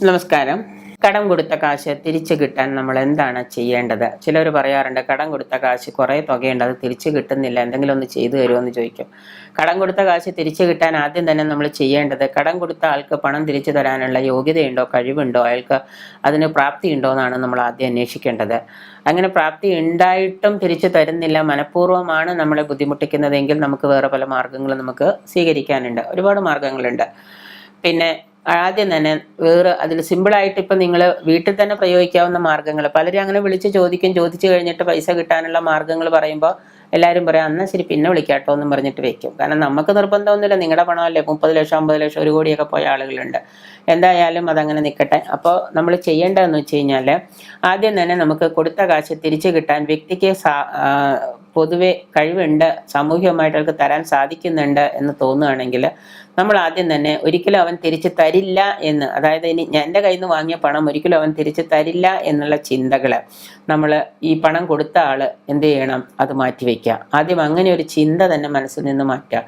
നമസ്കാരം. കടം കൊടുത്ത കാശ് തിരിച്ചു കിട്ടാൻ നമ്മൾ എന്താണ് ചെയ്യേണ്ടത്? ചിലർ പറയാറുണ്ട്, കടം കൊടുത്ത കാശ് കുറേ തുകയുണ്ട്, അത് തിരിച്ചു കിട്ടുന്നില്ല, എന്തെങ്കിലും ഒന്ന് ചെയ്തു തരുമോ എന്ന് ചോദിക്കും. കടം കൊടുത്ത കാശ് തിരിച്ചു കിട്ടാൻ ആദ്യം തന്നെ നമ്മൾ ചെയ്യേണ്ടത്, കടം കൊടുത്ത ആൾക്ക് പണം തിരിച്ചു തരാനുള്ള യോഗ്യതയുണ്ടോ, കഴിവുണ്ടോ, അയാൾക്ക് അതിന് പ്രാപ്തി ഉണ്ടോ എന്നാണ് നമ്മൾ ആദ്യം അന്വേഷിക്കേണ്ടത്. അങ്ങനെ പ്രാപ്തി ഉണ്ടായിട്ടും തിരിച്ചു തരുന്നില്ല, മനഃപൂർവ്വമാണ് നമ്മളെ ബുദ്ധിമുട്ടിക്കുന്നതെങ്കിൽ നമുക്ക് വേറെ പല മാർഗങ്ങളും നമുക്ക് സ്വീകരിക്കാനുണ്ട്. ഒരുപാട് മാർഗങ്ങളുണ്ട്. പിന്നെ ആദ്യം തന്നെ വേറെ അതിൽ സിമ്പിളായിട്ട് ഇപ്പം നിങ്ങൾ വീട്ടിൽ തന്നെ പ്രയോഗിക്കാവുന്ന മാർഗ്ഗങ്ങൾ പലരും അങ്ങനെ വിളിച്ച് ചോദിച്ചു കഴിഞ്ഞിട്ട് പൈസ കിട്ടാനുള്ള മാർഗ്ഗങ്ങൾ പറയുമ്പോൾ എല്ലാവരും പറയാം, എന്നാൽ ശരി പിന്നെ വിളിക്കാട്ടോ എന്നും പറഞ്ഞിട്ട് വെക്കും. കാരണം നമുക്ക് നിർബന്ധമൊന്നുമില്ല, നിങ്ങളുടെ പണമല്ലേ, 30 ലക്ഷം 50 ലക്ഷം 1 കോടിയൊക്കെ പോയ ആളുകളുണ്ട്. എന്തായാലും അതങ്ങനെ നിൽക്കട്ടെ. അപ്പോൾ നമ്മൾ ചെയ്യേണ്ടതെന്ന് വെച്ച് കഴിഞ്ഞാൽ, ആദ്യം തന്നെ നമുക്ക് കൊടുത്ത കാശ് തിരിച്ചു കിട്ടാൻ വ്യക്തിക്ക് പൊതുവെ കഴിവുണ്ട്, സാമൂഹികമായിട്ട് അവർക്ക് തരാൻ സാധിക്കുന്നുണ്ട് എന്ന് തോന്നുകയാണെങ്കിൽ നമ്മൾ ആദ്യം തന്നെ ഒരിക്കലും അവൻ തിരിച്ചു തരില്ല എന്ന്, അതായത് ഇനി എൻ്റെ കയ്യിൽ നിന്ന് വാങ്ങിയ പണം ഒരിക്കലും അവൻ തിരിച്ചു തരില്ല എന്നുള്ള ചിന്തകൾ നമ്മൾ ഈ പണം കൊടുത്ത ആൾ എന്ത് ചെയ്യണം, അത് മാറ്റിവെക്കുക. ആദ്യം അങ്ങനെ ഒരു ചിന്ത തന്നെ മനസ്സിൽ നിന്ന് മാറ്റുക.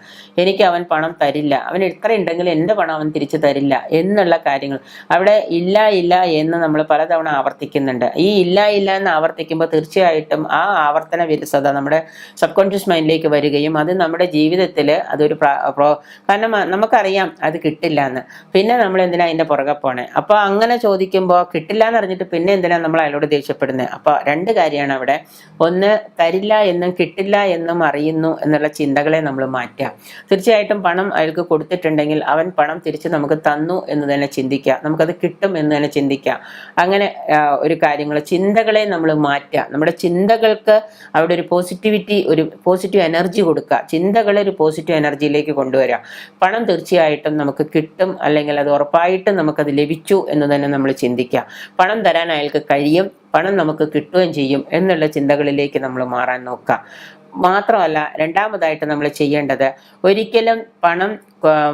എനിക്ക് അവൻ പണം തരില്ല, അവൻ എത്ര ഉണ്ടെങ്കിലും എൻ്റെ പണം അവൻ തിരിച്ചു തരില്ല എന്നുള്ള കാര്യങ്ങൾ അവിടെ ഇല്ല എന്ന് നമ്മൾ പലതവണ ആവർത്തിക്കുന്നുണ്ട്. ഈ ഇല്ല എന്ന് ആവർത്തിക്കുമ്പോൾ തീർച്ചയായിട്ടും ആ ആവർത്തന വിരസത നമ്മുടെ സബ് കോൺഷ്യസ് മൈൻഡിലേക്ക് വരികയും അത് നമ്മുടെ ജീവിതത്തിൽ അതൊരു കാരണം നമുക്കറിയാം അത് കിട്ടില്ല എന്ന്, പിന്നെ നമ്മൾ എന്തിനാ അതിൻ്റെ പുറകെ പോണേ? അപ്പോൾ അങ്ങനെ ചോദിക്കുമ്പോൾ കിട്ടില്ല എന്ന് അറിഞ്ഞിട്ട് പിന്നെ എന്തിനാ നമ്മൾ അയാളോട് ദേഷ്യപ്പെടുന്നത്? അപ്പോൾ രണ്ട് കാര്യമാണ് അവിടെ. ഒന്ന്, തരില്ല എന്നും കിട്ടില്ല എന്നും അറിയുന്നു എന്നുള്ള ചിന്തകളെ നമ്മൾ മാറ്റുക. തീർച്ചയായിട്ടും പണം അയാൾക്ക് കൊടുത്തിട്ടുണ്ടെങ്കിൽ അവൻ പണം തിരിച്ച് നമുക്ക് തന്നു എന്ന് തന്നെ ചിന്തിക്കുക, നമുക്കത് കിട്ടും എന്ന് തന്നെ ചിന്തിക്കുക. അങ്ങനെ ഒരു കാര്യങ്ങൾ ചിന്തകളെ നമ്മൾ മാറ്റുക. നമ്മുടെ ചിന്തകൾക്ക് അവിടെ ഒരു പോസിറ്റീവ് എനർജി കൊടുക്കുക. ചിന്തകളെ ഒരു പോസിറ്റീവ് എനർജിയിലേക്ക് കൊണ്ടുവരിക. പണം തീർച്ചയായിട്ടും നമുക്ക് കിട്ടും, അല്ലെങ്കിൽ അത് ഉറപ്പായിട്ടും നമുക്കത് ലഭിച്ചു എന്ന് തന്നെ നമ്മൾ ചിന്തിക്കുക. പണം തരാൻ അയാൾക്ക് കഴിയും, പണം നമുക്ക് കിട്ടുകയും ചെയ്യും എന്നുള്ള ചിന്തകളിലേക്ക് നമ്മൾ മാറാൻ നോക്കുക. മാത്രമല്ല, രണ്ടാമതായിട്ട് നമ്മൾ ചെയ്യേണ്ടത്, ഒരിക്കലും പണം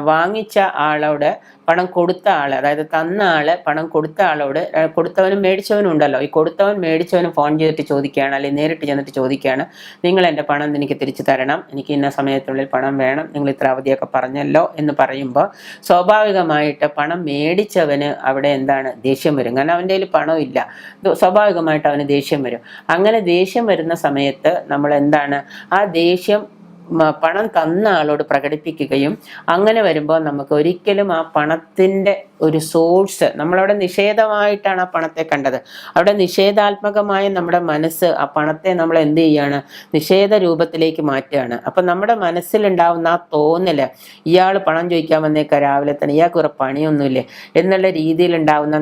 വാങ്ങിച്ച ആളോട് പണം കൊടുത്ത ആൾ, അതായത് തന്ന ആള് പണം കൊടുത്ത ആളോട്, കൊടുത്തവനും മേടിച്ചവനും ഉണ്ടല്ലോ, ഈ കൊടുത്തവൻ മേടിച്ചവനും ഫോൺ ചെയ്തിട്ട് ചോദിക്കുകയാണ്, അല്ലെങ്കിൽ നേരിട്ട് ചെന്നിട്ട് ചോദിക്കുകയാണ്, നിങ്ങൾ എൻ്റെ പണം എനിക്ക് തിരിച്ചു തരണം, എനിക്ക് ഇന്ന സമയത്തിനുള്ളിൽ പണം വേണം, നിങ്ങൾ ഇത്ര അവധിയൊക്കെ പറഞ്ഞല്ലോ എന്ന് പറയുമ്പോൾ സ്വാഭാവികമായിട്ട് പണം മേടിച്ചവന് അവിടെ എന്താണ്, ദേഷ്യം വരും. കാരണം അവൻ്റെ കയ്യിൽ പണം ഇല്ല, സ്വാഭാവികമായിട്ട് അവന് ദേഷ്യം വരും. അങ്ങനെ ദേഷ്യം വരുന്ന സമയത്ത് നമ്മൾ എന്താണ്, ആ ദേഷ്യം പണം തന്ന ആളോട് പ്രകടിപ്പിക്കുകയും, അങ്ങനെ വരുമ്പോൾ നമുക്ക് ഒരിക്കലും ആ പണത്തിൻ്റെ ഒരു സോഴ്സ്, നമ്മളവിടെ നിഷേധമായിട്ടാണ് ആ പണത്തെ കണ്ടത്, അവിടെ നിഷേധാത്മകമായ നമ്മുടെ മനസ്സ് ആ പണത്തെ നമ്മൾ എന്ത് ചെയ്യാണ്, നിഷേധ രൂപത്തിലേക്ക് മാറ്റുകയാണ്. അപ്പം നമ്മുടെ മനസ്സിലുണ്ടാവുന്ന ആ തോന്നൽ, ഇയാൾ പണം ചോദിക്കാൻ വന്നേക്കാം രാവിലെ തന്നെ, ഇയാൾക്ക് ഒരു പണിയൊന്നുമില്ലേ എന്നുള്ള രീതിയിലുണ്ടാവുന്ന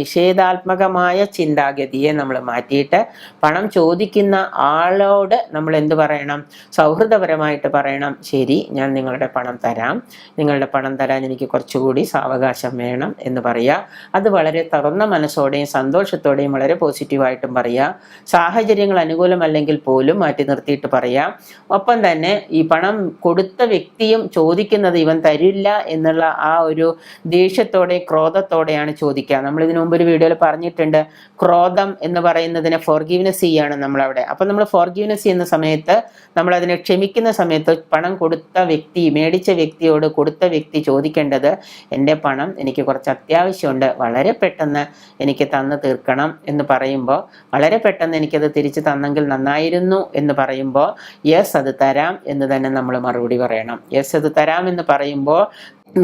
നിഷേധാത്മകമായ ചിന്താഗതിയെ നമ്മൾ മാറ്റിയിട്ട് പണം ചോദിക്കുന്ന ആളോട് നമ്മൾ എന്ത് പറയണം, സൗഹൃദപരമായിട്ട് പറയണം, ശരി ഞാൻ നിങ്ങളുടെ പണം തരാം, നിങ്ങളുടെ പണം തരാൻ എനിക്ക് കുറച്ചുകൂടി സാവകാശം വേണം എന്ന് പറയുക. അത് വളരെ തുറന്ന മനസ്സോടെയും സന്തോഷത്തോടെയും വളരെ പോസിറ്റീവായിട്ടും പറയുക. സാഹചര്യങ്ങൾ അനുകൂലമല്ലെങ്കിൽ പോലും മാറ്റി നിർത്തിയിട്ട് പറയാം. ഒപ്പം തന്നെ ഈ പണം കൊടുത്ത വ്യക്തിയും ചോദിക്കുന്നത് ഇവൻ തരില്ല എന്നുള്ള ആ ഒരു ദേഷ്യത്തോടെ ക്രോധത്തോടെയാണ് ചോദിക്കുക. നമ്മൾ ഇതിനു മുമ്പ് ഒരു വീഡിയോയിൽ പറഞ്ഞിട്ടുണ്ട്, ക്രോധം എന്ന് പറയുന്നതിനെ ഫോർഗീവ്നെസ് ചെയ്യാണ് നമ്മളവിടെ. അപ്പം നമ്മൾ ഫോർഗീവ്നെസ് ചെയ്യുന്ന സമയത്ത്, നമ്മൾ അതിനെ ക്ഷമിക്കുന്ന സമയത്ത്, പണം കൊടുത്ത വ്യക്തി, മേടിച്ച വ്യക്തിയോട് കൊടുത്ത വ്യക്തി ചോദിക്കേണ്ടത്, എൻ്റെ പണം എനിക്ക് കുറച്ച് അത്യാവശ്യമുണ്ട്, വളരെ പെട്ടെന്ന് എനിക്ക് തന്നു തീർക്കണം എന്ന് പറയുമ്പോൾ, വളരെ പെട്ടെന്ന് എനിക്കത് തിരിച്ചു തന്നെങ്കിൽ നന്നായിരുന്നു എന്ന് പറയുമ്പോൾ, യെസ് അത് തരാം എന്ന് തന്നെ നമ്മൾ മറുപടി പറയണം. യെസ് അത് തരാം എന്ന് പറയുമ്പോൾ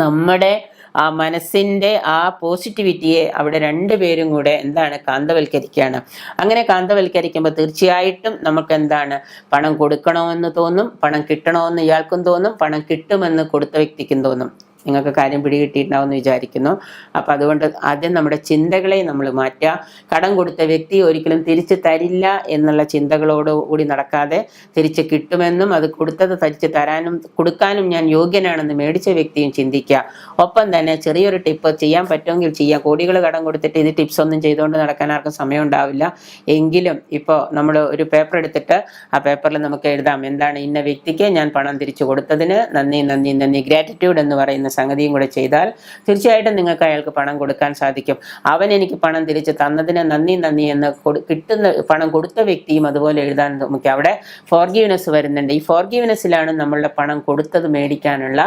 നമ്മുടെ ആ മനസ്സിൻ്റെ ആ പോസിറ്റിവിറ്റിയെ അവിടെ രണ്ടുപേരും കൂടെ എന്താണ്, കാന്തവൽക്കരിക്കുകയാണ്. അങ്ങനെ കാന്തവൽക്കരിക്കുമ്പോൾ തീർച്ചയായിട്ടും നമുക്ക് എന്താണ്, പണം കൊടുക്കണമെന്ന് തോന്നും, പണം കിട്ടണമെന്ന് ഇയാൾക്കും തോന്നും, പണം കിട്ടുമെന്ന് കൊടുത്ത വ്യക്തിക്കും തോന്നും. നിങ്ങൾക്ക് കാര്യം പിടികിട്ടിയിട്ടുണ്ടാവുമെന്ന് വിചാരിക്കുന്നു. അപ്പോൾ അതുകൊണ്ട് ആദ്യം നമ്മുടെ ചിന്തകളെ നമ്മൾ മാറ്റുക. കടം കൊടുത്ത വ്യക്തി ഒരിക്കലും തിരിച്ചു തരില്ല എന്നുള്ള ചിന്തകളോടുകൂടി നടക്കാതെ, തിരിച്ച് കിട്ടുമെന്നും അത് കൊടുത്തത് തിരിച്ച് തരാനും കൊടുക്കാനും ഞാൻ യോഗ്യനാണെന്ന് മേടിച്ച വ്യക്തിയും ചിന്തിക്കുക. ഒപ്പം തന്നെ ചെറിയൊരു ടിപ്പ് ചെയ്യാൻ പറ്റുമെങ്കിൽ ചെയ്യുക. കോടികൾ കടം കൊടുത്തിട്ട് ഇത് ടിപ്സ് ഒന്നും ചെയ്തുകൊണ്ട് നടക്കാൻ ആർക്കും സമയം ഉണ്ടാവില്ല. എങ്കിലും ഇപ്പോൾ നമ്മൾ ഒരു പേപ്പർ എടുത്തിട്ട് ആ പേപ്പറിൽ നമുക്ക് എഴുതാം, എന്താണ്, ഇന്ന വ്യക്തിക്ക് ഞാൻ പണം തിരിച്ചു കൊടുത്തതിന് നന്ദി, ഗ്രാറ്റിറ്റ്യൂഡ് എന്ന് പറയുന്ന പറയുന്ന സംഗതിയും കൂടെ ചെയ്താൽ തീർച്ചയായിട്ടും നിങ്ങൾക്ക് അയാൾക്ക് പണം കൊടുക്കാൻ സാധിക്കും. അവൻ എനിക്ക് പണം തിരിച്ച് തന്നതിന് നന്ദി നന്ദി എന്ന് കിട്ടുന്ന പണം കൊടുത്ത വ്യക്തിയും അതുപോലെ എഴുതാൻ നമുക്ക് അവിടെ ഫോർഗീവ്നെസ് വരുന്നുണ്ട്. ഈ ഫോർഗീവ്നെസ്സിലാണ് നമ്മളുടെ പണം കൊടുത്തത് മേടിക്കാനുള്ള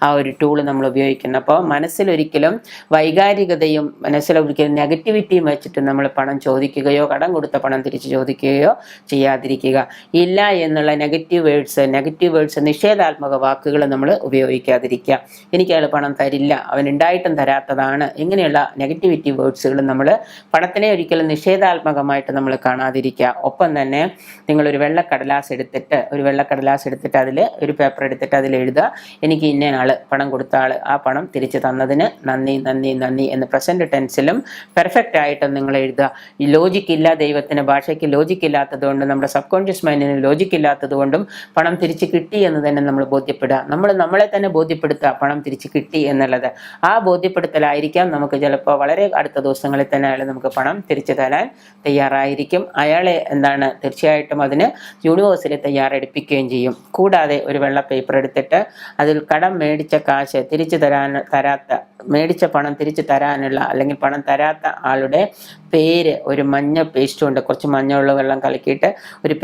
ആ ഒരു ടൂള് നമ്മൾ ഉപയോഗിക്കുന്നത്. അപ്പോൾ മനസ്സിലൊരിക്കലും വൈകാരികതയും മനസ്സിലൊരിക്കലും നെഗറ്റിവിറ്റിയും വെച്ചിട്ട് നമ്മൾ പണം ചോദിക്കുകയോ കടം കൊടുത്ത പണം തിരിച്ച് ചോദിക്കുകയോ ചെയ്യാതിരിക്കുക. ഇല്ല എന്നുള്ള നെഗറ്റീവ് വേർഡ്സ് നിഷേധാത്മക വാക്കുകൾ നമ്മൾ ഉപയോഗിക്കാതിരിക്കുക. എനിക്ക് അയാൾ പണം തരില്ല, അവൻ ഉണ്ടായിട്ടും തരാത്തതാണ്, ഇങ്ങനെയുള്ള നെഗറ്റിവിറ്റി വേർഡ്സുകൾ നമ്മൾ പണത്തിനെ ഒരിക്കലും നിഷേധാത്മകമായിട്ട് നമ്മൾ കാണാതിരിക്കുക. ഒപ്പം തന്നെ നിങ്ങളൊരു വെള്ളക്കടലാസ് എടുത്തിട്ട് അതിൽ ഒരു പേപ്പർ എടുത്തിട്ട് അതിൽ എഴുതുക, എനിക്ക് ഇന്ന ആൾ പണം കൊടുത്ത ആൾ ആ പണം തിരിച്ച് തന്നതിന് നന്ദി നന്ദി നന്ദി എന്ന് പ്രസന്റ് ടെൻസിലും പെർഫെക്റ്റ് ആയിട്ടും നിങ്ങൾ എഴുതുക. ഈ ലോജിക്കില്ല, ദൈവത്തിന് ഭാഷയ്ക്ക് ലോജിക്കില്ലാത്തത് കൊണ്ട്, നമ്മുടെ സബ് കോൺഷ്യസ് മൈൻഡിന് ലോജിക്കില്ലാത്തത് കൊണ്ടും പണം തിരിച്ച് കിട്ടി എന്ന് തന്നെ നമ്മൾ ബോധ്യപ്പെടുക. നമ്മളെ തന്നെ ബോധ്യപ്പെടുത്തുക പണം തിരിച്ച് കിട്ടി എന്നുള്ളത്. ആ ബോധ്യപ്പെടുത്തലായിരിക്കാം നമുക്ക് ചിലപ്പോൾ വളരെ അടുത്ത ദിവസങ്ങളിൽ തന്നെ അയാൾ നമുക്ക് പണം തിരിച്ചു തരാൻ തയ്യാറായിരിക്കും. അയാളെ തീർച്ചയായിട്ടും അതിന് യൂണിവേഴ്സിലെ തയ്യാറെടുപ്പിക്കുകയും ചെയ്യും. കൂടാതെ ഒരു വെള്ള പേപ്പർ എടുത്തിട്ട് അതിൽ കടം മേടിച്ച കാശ് മേടിച്ച പണം തിരിച്ചു തരാനുള്ള അല്ലെങ്കിൽ പണം തരാത്ത ആളുടെ പേര് ഒരു മഞ്ഞ പേസ്റ്റ് കൊണ്ട്, കുറച്ച് മഞ്ഞളുള്ള വെള്ളം കലക്കിയിട്ട് ഒരു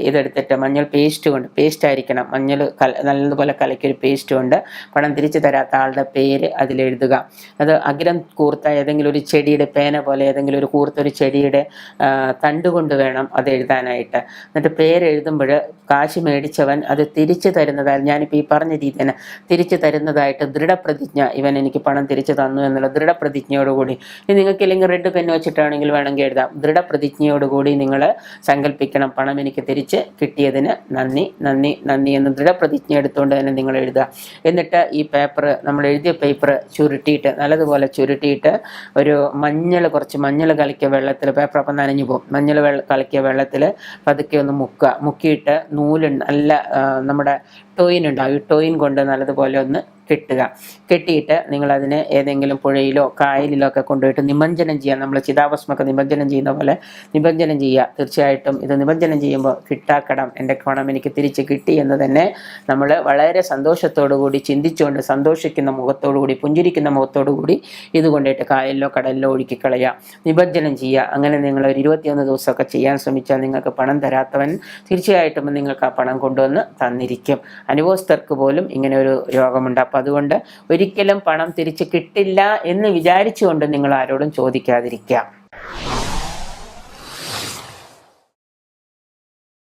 ഇതെടുത്തിട്ട് മഞ്ഞൾ പേസ്റ്റ് ആയിരിക്കണം, മഞ്ഞൾ നല്ലതുപോലെ കലക്കി ഒരു പേസ്റ്റ് കൊണ്ട് പണം തിരിച്ചു തരാത്ത ആളുടെ പേര് അതിലെഴുതുക. അത് അഗ്രം കൂർത്ത ഏതെങ്കിലും ഒരു ചെടിയുടെ പേന പോലെ ഏതെങ്കിലും ഒരു കൂർത്തൊരു ചെടിയുടെ തണ്ടുകൊണ്ട് വേണം അത് എഴുതാനായിട്ട്. എന്നിട്ട് പേരെഴുതുമ്പോൾ കാശ് മേടിച്ചവൻ അത് തിരിച്ചു തരുന്നതായി, ഞാനിപ്പോൾ ഈ പറഞ്ഞ രീതി തന്നെ തിരിച്ചു തരുന്നതായിട്ട് ദൃഢപ്രതിജ്ഞ, ഇവൻ എനിക്ക് പണം തിരിച്ചു തന്നു എന്നുള്ള ദൃഢപ്രതിജ്ഞയോടുകൂടി, ഇനി നിങ്ങൾക്ക് ഇല്ലെങ്കിൽ റെഡ് പെൻ വെച്ചിട്ടാണെങ്കിൽ വേണമെങ്കിൽ എഴുതാം, ദൃഢപ്രതിജ്ഞയോടുകൂടി നിങ്ങൾ സങ്കല്പിക്കണം പണം എനിക്ക് തിരിച്ച് കിട്ടിയതിന് നന്ദി നന്ദി നന്ദി എന്ന് ദൃഢപ്രതിജ്ഞ എടുത്തുകൊണ്ട് തന്നെ നിങ്ങൾ എഴുതുക. എന്നിട്ട് ഈ പേപ്പർ, നമ്മൾ എഴുതിയ പേപ്പർ നല്ലതുപോലെ ചുരുട്ടിയിട്ട് കുറച്ച് മഞ്ഞൾ കലക്കിയ വെള്ളത്തിൽ, പേപ്പർ അപ്പം നനഞ്ഞു പോകും, മഞ്ഞൾ കലക്കിയ വെള്ളത്തിൽ പതുക്കെ ഒന്ന് മുക്കിയിട്ട് നല്ല നമ്മുടെ ടോയിൻ ഉണ്ടാവും, ഈ ടോയിൻ കൊണ്ട് നല്ലതുപോലെ ഒന്ന് കെട്ടിയിട്ട് നിങ്ങളതിനെ ഏതെങ്കിലും പുഴയിലോ കായലിലോ ഒക്കെ കൊണ്ടുപോയിട്ട് നിമഞ്ജനം ചെയ്യുക. നമ്മൾ ചിതാഭസ്മൊക്കെ നിമഞ്ജനം ചെയ്യുന്ന പോലെ നിമഞ്ജനം ചെയ്യുക. തീർച്ചയായിട്ടും ഇത് നിമഞ്ജനം ചെയ്യുമ്പോൾ കിട്ടാക്കടം, എൻ്റെ പണം എനിക്ക് തിരിച്ച് കിട്ടി എന്ന് തന്നെ നമ്മൾ വളരെ സന്തോഷത്തോടുകൂടി ചിന്തിച്ചുകൊണ്ട് സന്തോഷിക്കുന്ന മുഖത്തോടുകൂടി പുഞ്ചിരിക്കുന്ന മുഖത്തോടുകൂടി ഇത് കൊണ്ടിട്ട് കായലിലോ കടലിലോ ഒഴുക്കിക്കളയുക, നിമഞ്ജനം ചെയ്യുക. അങ്ങനെ നിങ്ങൾ ഒരു 21 ദിവസമൊക്കെ ചെയ്യാൻ ശ്രമിച്ചാൽ നിങ്ങൾക്ക് പണം തരാത്തവൻ തീർച്ചയായിട്ടും നിങ്ങൾക്ക് ആ പണം കൊണ്ടുവന്ന് തന്നിരിക്കും. അനുഭവസ്ഥർക്ക് പോലും ഇങ്ങനെ ഒരു രോഗമുണ്ട്. അപ്പം അതുകൊണ്ട് ഒരിക്കലും പണം തിരിച്ച് കിട്ടില്ല എന്ന് വിചാരിച്ചുകൊണ്ട് നിങ്ങൾ ആരോടും ചോദിക്കാതിരിക്കുക.